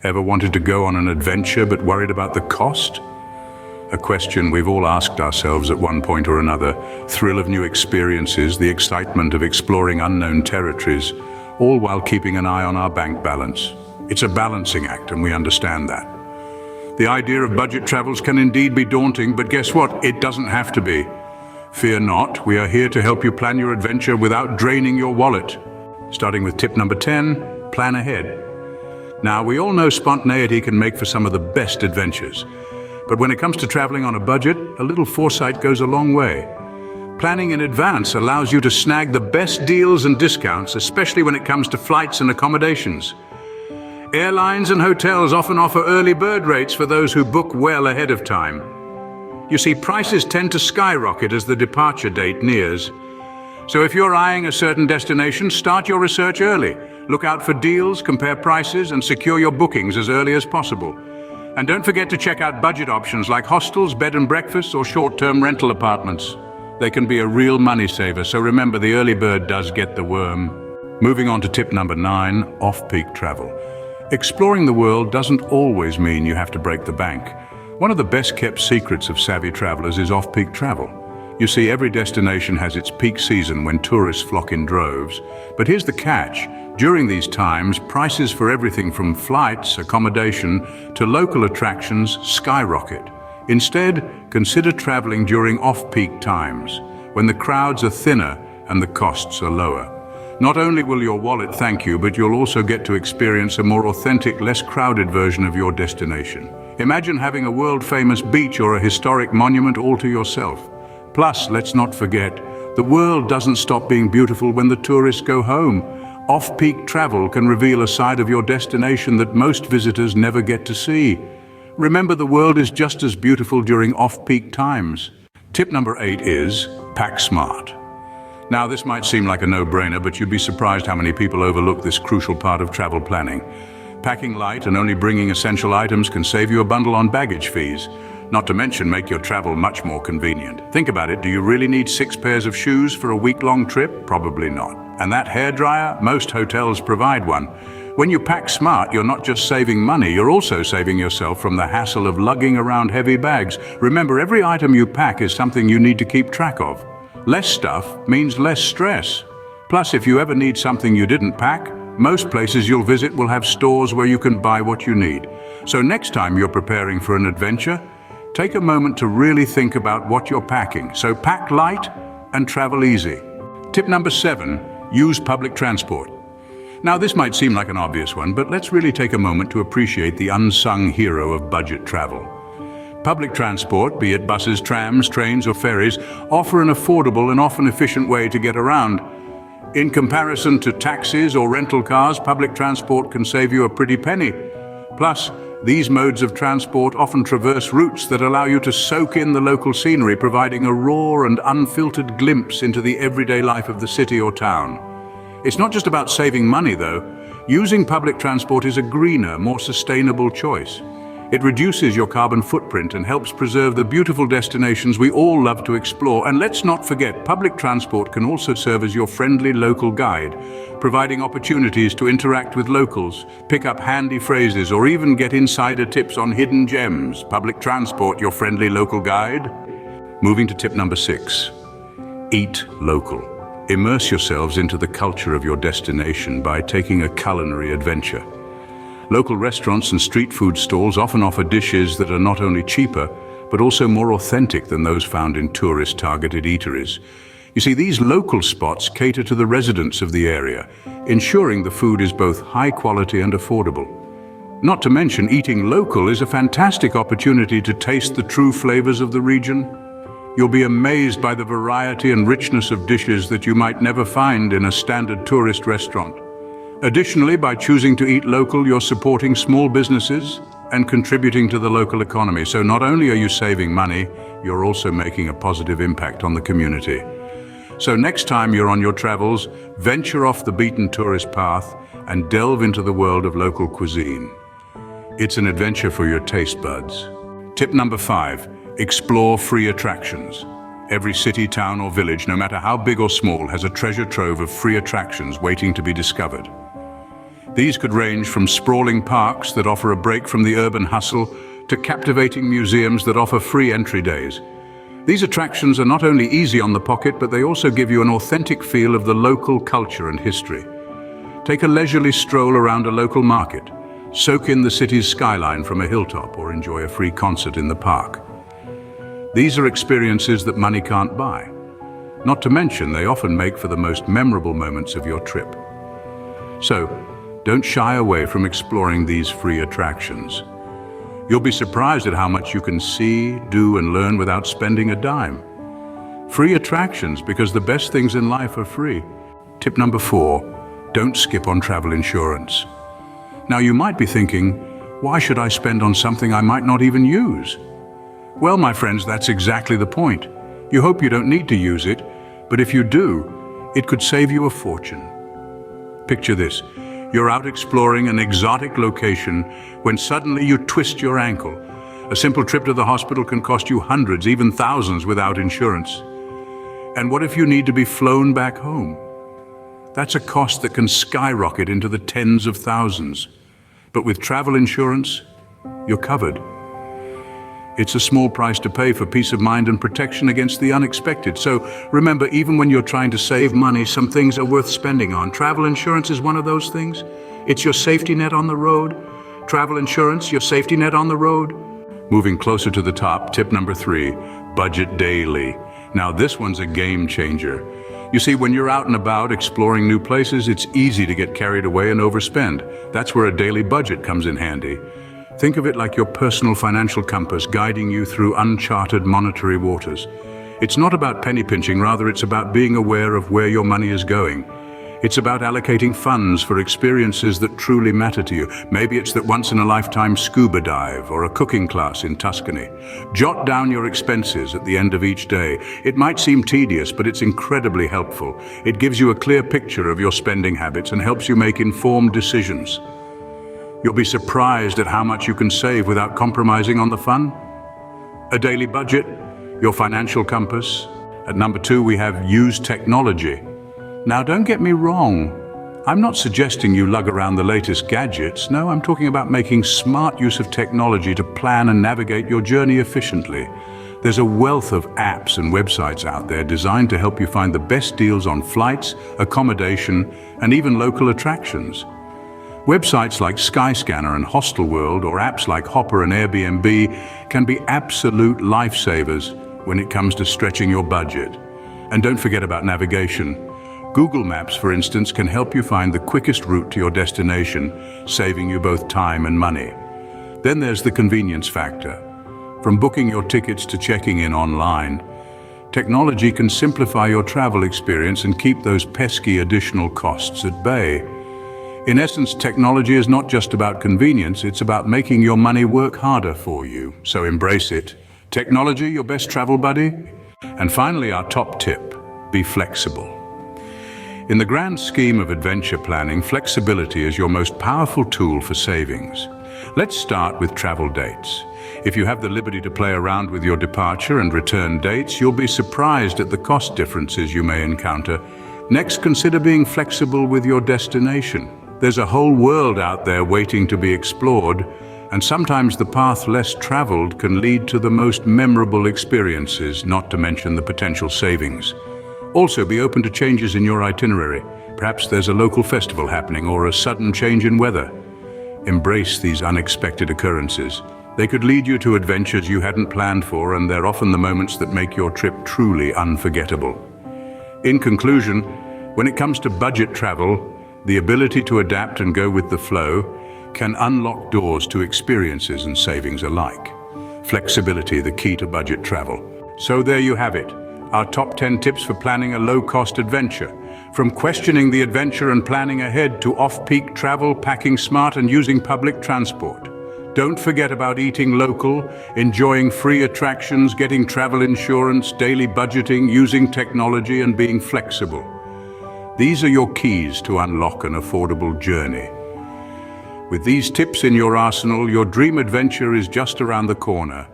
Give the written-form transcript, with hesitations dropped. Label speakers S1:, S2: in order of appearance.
S1: Ever wanted to go on an adventure but worried about the cost? A question we've all asked ourselves at one point or another. Thrill of new experiences, the excitement of exploring unknown territories, all while keeping an eye on our bank balance. It's a balancing act, and we understand that. The idea of budget travels can indeed be daunting, but guess what? It doesn't have to be. Fear not, we are here to help you plan your adventure without draining your wallet. Starting with tip number 10, plan ahead. Now, we all know spontaneity can make for some of the best adventures. But when it comes to traveling on a budget, a little foresight goes a long way. Planning in advance allows you to snag the best deals and discounts, especially when it comes to flights and accommodations. Airlines and hotels often offer early bird rates for those who book well ahead of time. You see, prices tend to skyrocket as the departure date nears. So if you're eyeing a certain destination, start your research early. Look out for deals, compare prices, and secure your bookings as early as possible. And don't forget to check out budget options like hostels, bed and breakfasts, or short-term rental apartments. They can be a real money saver, so remember, the early bird does get the worm. Moving on to tip number 9, off-peak travel. Exploring the world doesn't always mean you have to break the bank. One of the best-kept secrets of savvy travelers is off-peak travel. You see, every destination has its peak season when tourists flock in droves. But here's the catch. During these times, prices for everything from flights, accommodation, to local attractions skyrocket. Instead, consider traveling during off-peak times, when the crowds are thinner and the costs are lower. Not only will your wallet thank you, but you'll also get to experience a more authentic, less crowded version of your destination. Imagine having a world-famous beach or a historic monument all to yourself. Plus, let's not forget, the world doesn't stop being beautiful when the tourists go home. Off-peak travel can reveal a side of your destination that most visitors never get to see. Remember, the world is just as beautiful during off-peak times. Tip number 8 is pack smart. Now, this might seem like a no-brainer, but you'd be surprised how many people overlook this crucial part of travel planning. Packing light and only bringing essential items can save you a bundle on baggage fees. Not to mention make your travel much more convenient. Think about it, do you really need 6 pairs of shoes for a week-long trip? Probably not. And that hairdryer? Most hotels provide one. When you pack smart, you're not just saving money, you're also saving yourself from the hassle of lugging around heavy bags. Remember, every item you pack is something you need to keep track of. Less stuff means less stress. Plus, if you ever need something you didn't pack, most places you'll visit will have stores where you can buy what you need. So next time you're preparing for an adventure, take a moment to really think about what you're packing. So pack light and travel easy. Tip number 7, use public transport. Now, this might seem like an obvious one, but let's really take a moment to appreciate the unsung hero of budget travel. Public transport, be it buses, trams, trains, or ferries, offer an affordable and often efficient way to get around. In comparison to taxis or rental cars, public transport can save you a pretty penny. Plus, these modes of transport often traverse routes that allow you to soak in the local scenery, providing a raw and unfiltered glimpse into the everyday life of the city or town. It's not just about saving money, though. Using public transport is a greener, more sustainable choice. It reduces your carbon footprint and helps preserve the beautiful destinations we all love to explore. And let's not forget, public transport can also serve as your friendly local guide, providing opportunities to interact with locals, pick up handy phrases, or even get insider tips on hidden gems. Public transport, your friendly local guide. Moving to tip number 6, eat local. Immerse yourselves into the culture of your destination by taking a culinary adventure. Local restaurants and street food stalls often offer dishes that are not only cheaper, but also more authentic than those found in tourist-targeted eateries. You see, these local spots cater to the residents of the area, ensuring the food is both high quality and affordable. Not to mention, eating local is a fantastic opportunity to taste the true flavors of the region. You'll be amazed by the variety and richness of dishes that you might never find in a standard tourist restaurant. Additionally, by choosing to eat local, you're supporting small businesses and contributing to the local economy. So not only are you saving money, you're also making a positive impact on the community. So next time you're on your travels, venture off the beaten tourist path and delve into the world of local cuisine. It's an adventure for your taste buds. Tip number 5, explore free attractions. Every city, town, or village, no matter how big or small, has a treasure trove of free attractions waiting to be discovered. These could range from sprawling parks that offer a break from the urban hustle to captivating museums that offer free entry days. These attractions are not only easy on the pocket, but they also give you an authentic feel of the local culture and history. Take a leisurely stroll around a local market, soak in the city's skyline from a hilltop, or enjoy a free concert in the park. These are experiences that money can't buy. Not to mention, they often make for the most memorable moments of your trip. So, don't shy away from exploring these free attractions. You'll be surprised at how much you can see, do, and learn without spending a dime. Free attractions, because the best things in life are free. Tip number 4, don't skip on travel insurance. Now you might be thinking, why should I spend on something I might not even use? Well, my friends, that's exactly the point. You hope you don't need to use it, but if you do, it could save you a fortune. Picture this. You're out exploring an exotic location when suddenly you twist your ankle. A simple trip to the hospital can cost you hundreds, even thousands without insurance. And what if you need to be flown back home? That's a cost that can skyrocket into the tens of thousands. But with travel insurance, you're covered. It's a small price to pay for peace of mind and protection against the unexpected. So remember, even when you're trying to save money, some things are worth spending on. Travel insurance is one of those things. It's your safety net on the road. Travel insurance, your safety net on the road. Moving closer to the top, tip number 3, budget daily. Now this one's a game changer. You see, when you're out and about exploring new places, it's easy to get carried away and overspend. That's where a daily budget comes in handy. Think of it like your personal financial compass guiding you through uncharted monetary waters. It's not about penny pinching, rather it's about being aware of where your money is going. It's about allocating funds for experiences that truly matter to you. Maybe it's that once-in-a-lifetime scuba dive or a cooking class in Tuscany. Jot down your expenses at the end of each day. It might seem tedious, but it's incredibly helpful. It gives you a clear picture of your spending habits and helps you make informed decisions. You'll be surprised at how much you can save without compromising on the fun. A daily budget, your financial compass. At number 2, we have use technology. Now, don't get me wrong. I'm not suggesting you lug around the latest gadgets. No, I'm talking about making smart use of technology to plan and navigate your journey efficiently. There's a wealth of apps and websites out there designed to help you find the best deals on flights, accommodation, and even local attractions. Websites like Skyscanner and Hostelworld, or apps like Hopper and Airbnb, can be absolute lifesavers when it comes to stretching your budget. And don't forget about navigation. Google Maps, for instance, can help you find the quickest route to your destination, saving you both time and money. Then there's the convenience factor. From booking your tickets to checking in online, technology can simplify your travel experience and keep those pesky additional costs at bay. In essence, technology is not just about convenience, it's about making your money work harder for you. So embrace it. Technology, your best travel buddy. And finally, our top tip, be flexible. In the grand scheme of adventure planning, flexibility is your most powerful tool for savings. Let's start with travel dates. If you have the liberty to play around with your departure and return dates, you'll be surprised at the cost differences you may encounter. Next, consider being flexible with your destination. There's a whole world out there waiting to be explored, and sometimes the path less traveled can lead to the most memorable experiences, not to mention the potential savings. Also, be open to changes in your itinerary. Perhaps there's a local festival happening or a sudden change in weather. Embrace these unexpected occurrences. They could lead you to adventures you hadn't planned for, and they're often the moments that make your trip truly unforgettable. In conclusion, when it comes to budget travel, the ability to adapt and go with the flow can unlock doors to experiences and savings alike. Flexibility, the key to budget travel. So there you have it, our top 10 tips for planning a low-cost adventure. From questioning the adventure and planning ahead to off-peak travel, packing smart and using public transport. Don't forget about eating local, enjoying free attractions, getting travel insurance, daily budgeting, using technology, and being flexible. These are your keys to unlock an affordable journey. With these tips in your arsenal, your dream adventure is just around the corner.